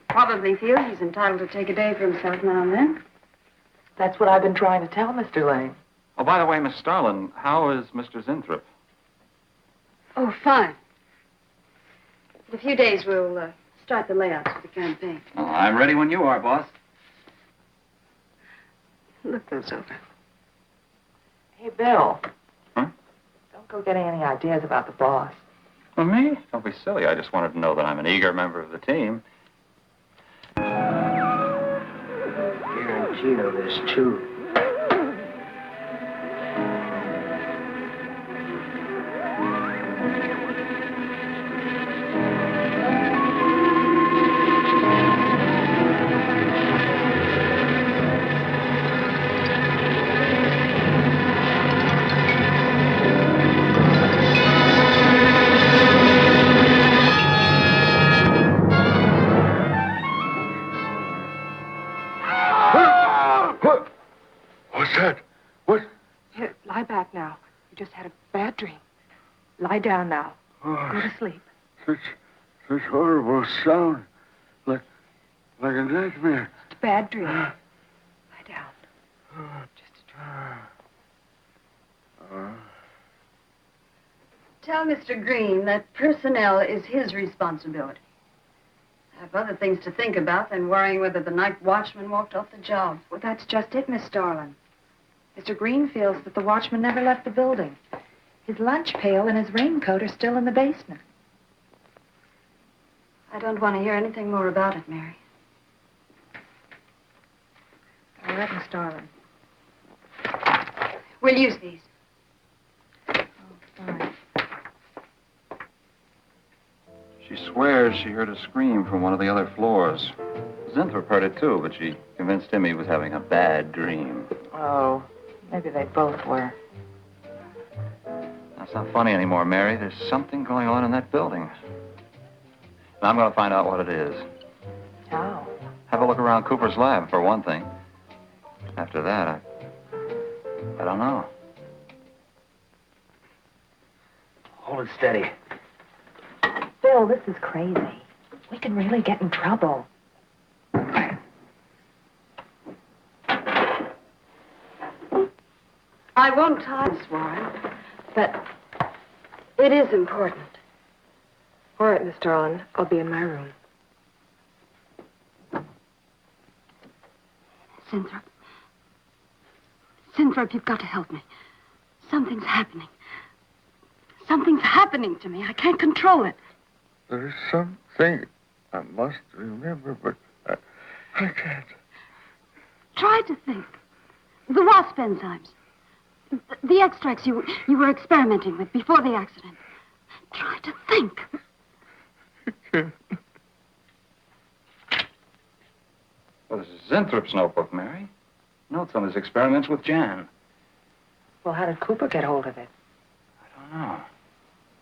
Probably feels he's entitled to take a day for himself now and then. That's what I've been trying to tell Mr. Lane. Oh, by the way, Miss Starlin, how is Mr. Zinthrop? Oh, fine. In a few days, we'll start the layouts for the campaign. Oh, I'm ready when you are, boss. Look those over. Hey, Bill. Huh? Don't go getting any ideas about the boss. Well, me? Don't be silly. I just wanted to know that I'm an eager member of the team. Guaranteed of this, too. What's that? What? Here, lie back now. You just had a bad dream. Lie down now. Oh, Go to sleep. such horrible sound. Like a nightmare. It's a bad dream. Lie down. Just a dream. Tell Mr. Green that personnel is his responsibility. I have other things to think about than worrying whether the night watchman walked off the job. Well, that's just it, Miss Starlin. Mr. Green feels that the watchman never left the building. His lunch pail and his raincoat are still in the basement. I don't want to hear anything more about it, Mary. All right, Miss Starlin. We'll use these. Oh, fine. She swears she heard a scream from one of the other floors. Zinthrop heard it, too, but she convinced him he was having a bad dream. Oh, maybe they both were. That's not funny anymore, Mary. There's something going on in that building. And I'm going to find out what it is. How? Have a look around Cooper's lab, for one thing. After that, I don't know. Hold it steady. Bill, this is crazy. We can really get in trouble. I won't tie this, Warren, but it is important. All right, Miss Starlin. I'll be in my room. Zinthrop. Zinthrop, you've got to help me. Something's happening. Something's happening to me. I can't control it. There's something I must remember, but I can't. Try to think. The Wasp enzymes. The extracts you were experimenting with before the accident. Try to think. Well, this is Zinthrop's notebook, Mary. Notes on his experiments with Jan. Well, how did Cooper get hold of it? I don't know.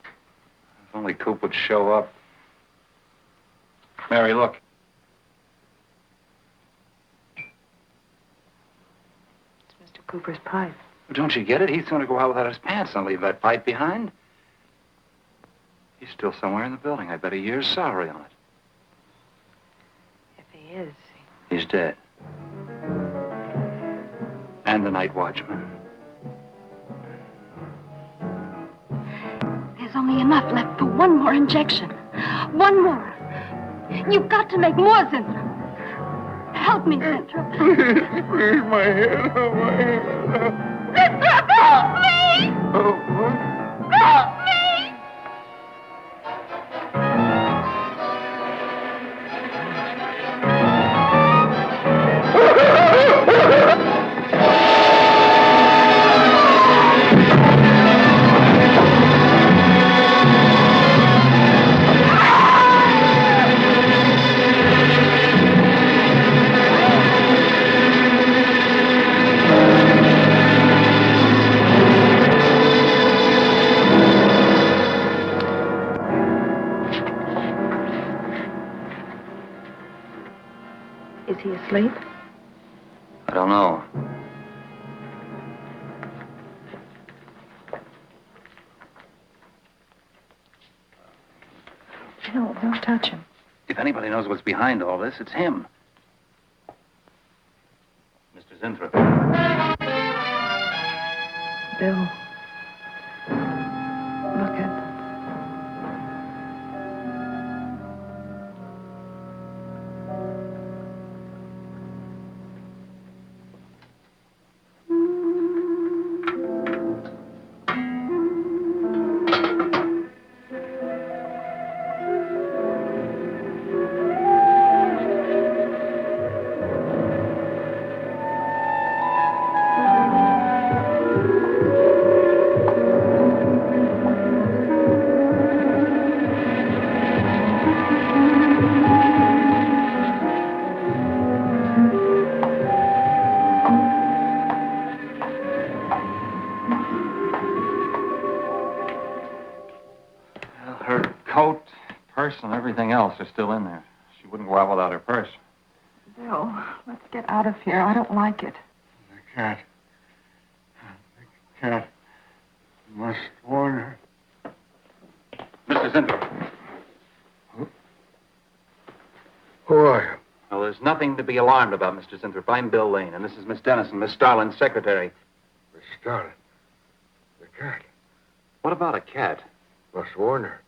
If only Coop would show up. Mary, look. It's Mr. Cooper's pipe. Don't you get it? He's going to go out without his pants and leave that pipe behind. He's still somewhere in the building. I bet a year's salary on it. If he is. He's dead. And the night watchman. There's only enough left for one more injection. One more. You've got to make more, Zinthrop. Help me, Zinthrop. Please, my head, oh, my head. Zinthrop, help me! Oh, what? Help me! Is he asleep? I don't know. No, don't touch him. If anybody knows what's behind all this, it's him. Mr. Zinthrop. Bill. Look at... Her coat, purse, and everything else are still in there. She wouldn't go out without her purse. Bill, let's get out of here. I don't like it. The cat. The cat. Must warn her. Mr. Zinthrop. Who are you? Well, there's nothing to be alarmed about, Mr. Zinthrop. I'm Bill Lane, and this is Miss Dennison, Miss Starlin's secretary. Miss Starlin. The cat. What about a cat? Must warn her.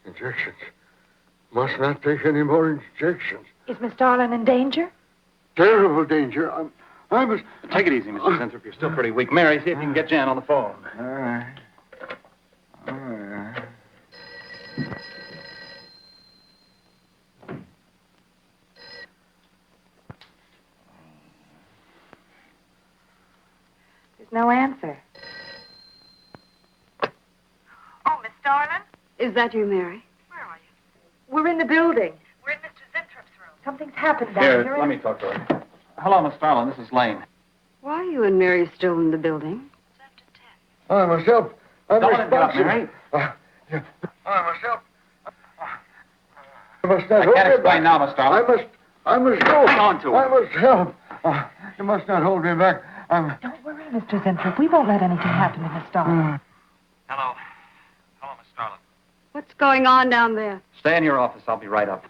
Injections. Must not take any more injections. Is Miss Darlin in danger? Terrible danger. I must... Take it easy, Mr. Zinthrop. You're still pretty weak. Mary, see if you can get Jan on the phone. All right. All right. There's no answer. Oh, Miss Darlin? Is that you, Mary? Where are you? We're in the building. We're in Mr. Zinthrop's room. Something's happened down Here, here. let me talk to her. Hello, Miss Starlin. This is Lane. Why are you and Mary still in the building? I must help. I'm Don't let it get up, responsible. Mary. I must help. I must not I hold can't me explain back. now, Miss Starlin. I must go. Hang on to her. I must help. You must not hold me back. Don't worry, Mr. Zinthrop. We won't let anything happen to Miss Darlin. Hello. Hello, Miss Starlin. What's going on down there? Stay in your office. I'll be right up.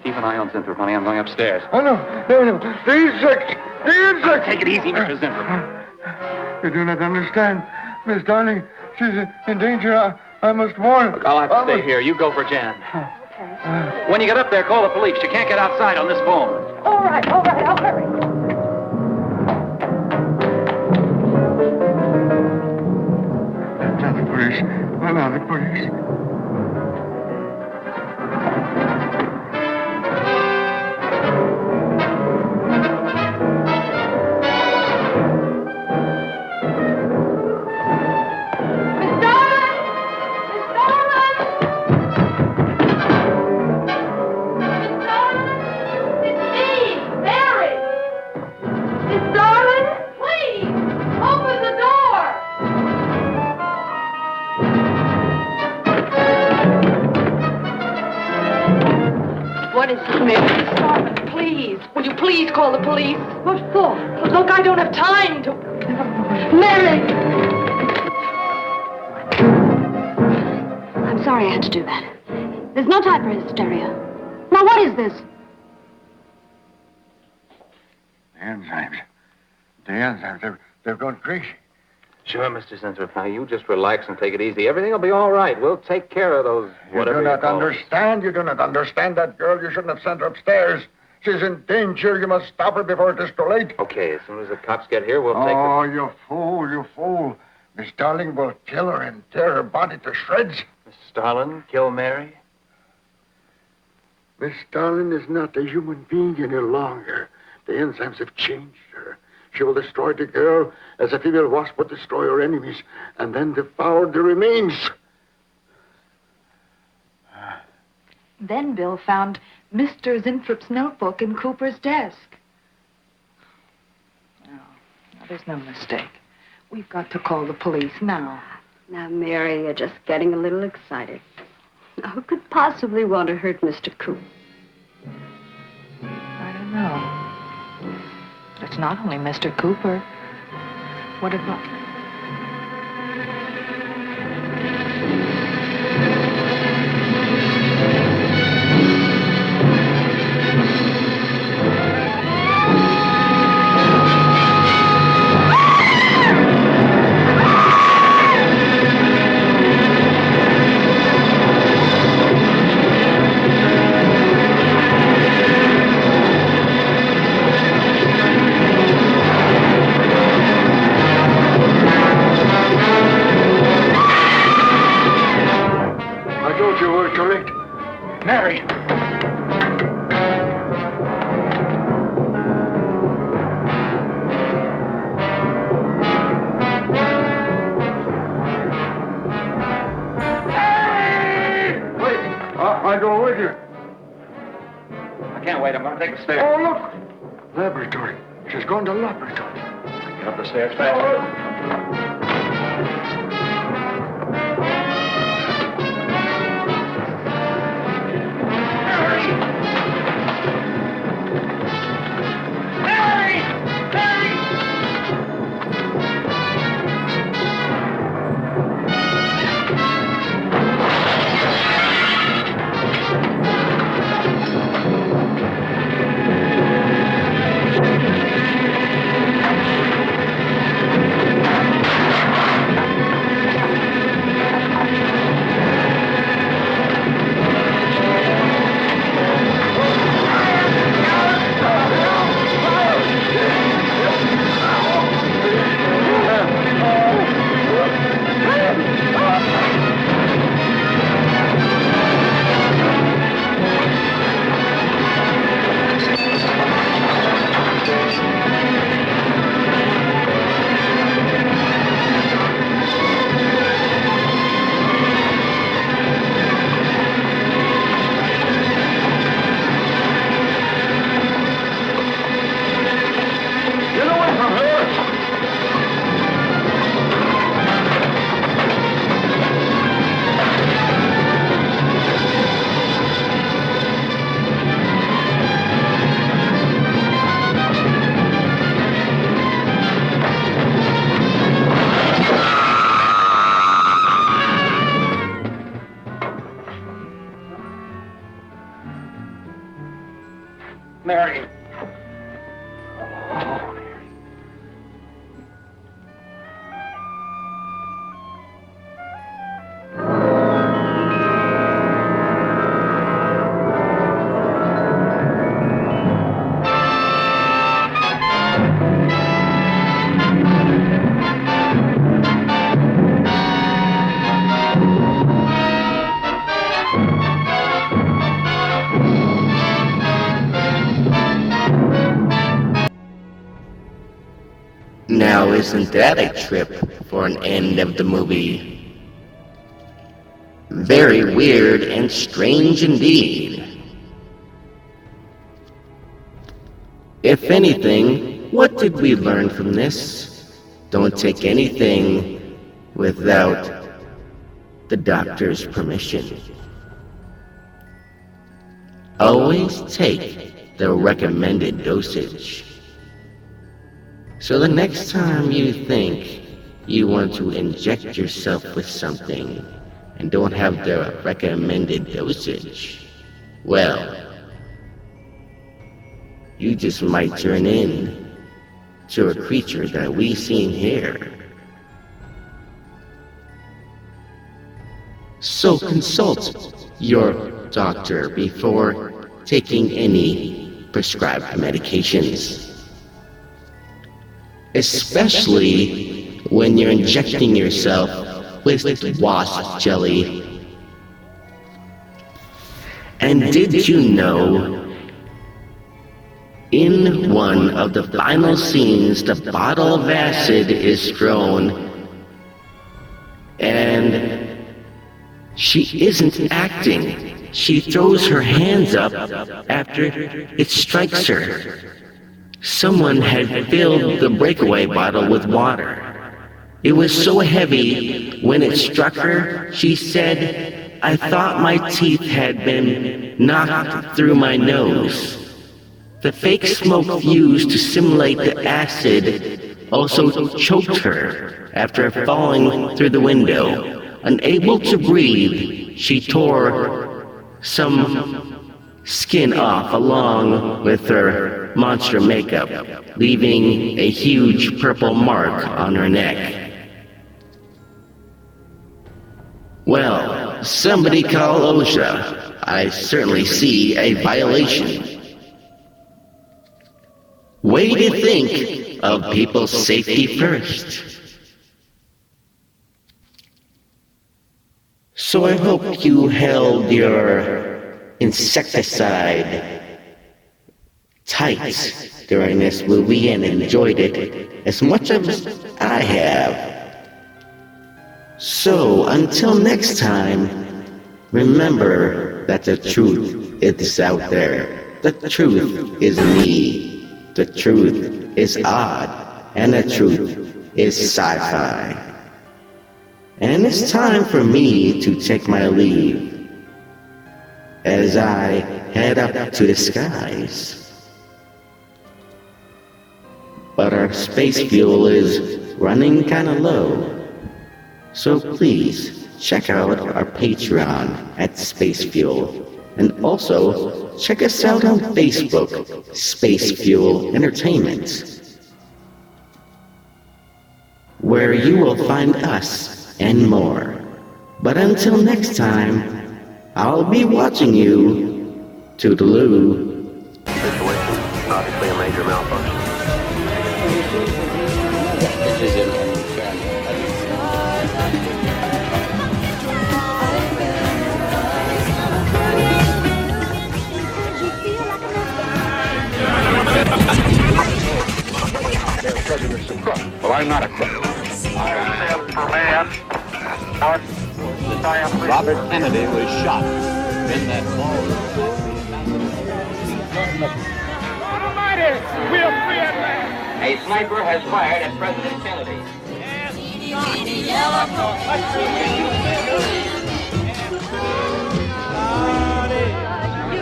Keep an eye on Zinthrop, honey. I'm going upstairs. Oh, no. The insects. The insects. Take it easy, Mr. Zinthrop. You do not understand. Miss Darling, she's in danger. I must warn her. Look, I'll have to stay here. You go for Jan. Okay. When you get up there, call the police. You can't get outside on this phone. All right. I'll hurry. Not the police. No, not the police. What is it, Mary? Darlin, please. Will you please call the police? What for? Look, I don't have time to... Mary! I'm sorry I had to do that. There's no time for hysteria. Now, what is this? The enzymes. The enzymes. They've gone crazy. Sure, Mr. Zinthrop. Now, you just relax and take it easy. Everything will be all right. We'll take care of those, whatever You do not call them. understand. You do not understand that girl. You shouldn't have sent her upstairs. She's in danger. You must stop her before it is too late. Okay, as soon as the cops get here, we'll take Oh, you fool, you fool. Miss Darling will kill her and tear her body to shreds. Miss Starlin, kill Mary? Miss Darling is not a human being any longer. The enzymes have changed her. She will destroy the girl as a female wasp would destroy her enemies, and then devour the remains. Then Bill found Mr. Zinthrop's notebook in Cooper's desk. No, there's no mistake. We've got to call the police now. Now, Mary, you're just getting a little excited. Now, who could possibly want to hurt Mr. Coop? I don't know. It's not only Mr. Cooper. What about... I told you were correct. Mary! Wait, I go with you. I can't wait. I'm going to take the stairs. Oh, look! Laboratory. She's going to laboratory. Get up the stairs fast. Mary! Now isn't that a trip for an end of the movie? Very weird and strange indeed. If anything, what did we learn from this? Don't take anything without the doctor's permission. Always take the recommended dosage. So the next time you think you want to inject yourself with something and don't have the recommended dosage, well, you just might turn in to a creature that we've seen here. So consult your doctor before taking any prescribed medications. Especially when you're injecting yourself with wasp jelly. And did you know, in one of the final scenes, the bottle of acid is thrown, and she isn't acting. She throws her hands up after it strikes her. Someone had filled the breakaway bottle with water. It was so heavy, when it struck her, she said I thought my teeth had been knocked through my nose. The fake smoke used to simulate the acid also choked her after falling through the window. Unable to breathe, she tore some skin off along with her monster makeup, leaving a huge purple mark on her neck. Well, somebody call OSHA. I certainly see a violation. Way to think of people's safety first. So I hope you held your insecticide tight during this movie and enjoyed it as much as I have. So until next time, remember that the truth is out there. The truth is me. The truth is odd, and the truth is sci-fi. And it's time for me to take my leave as I head up to the skies. But our space fuel is running kinda low, so please check out our Patreon at Space Fuel. And also, check us out on Facebook, Space Fuel Entertainment, where you will find us and more. But until next time, I'll be watching you. Toodaloo. Situation, obviously a major malfunction. This is an president's a crook. Well, I'm not a crook. Robert Kennedy was shot in that ballroom. We are free at last. A sniper has fired at President Kennedy.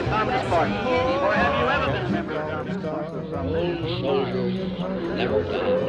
Thomas Parton, or have you ever been a member of Thomas Parton? Never done.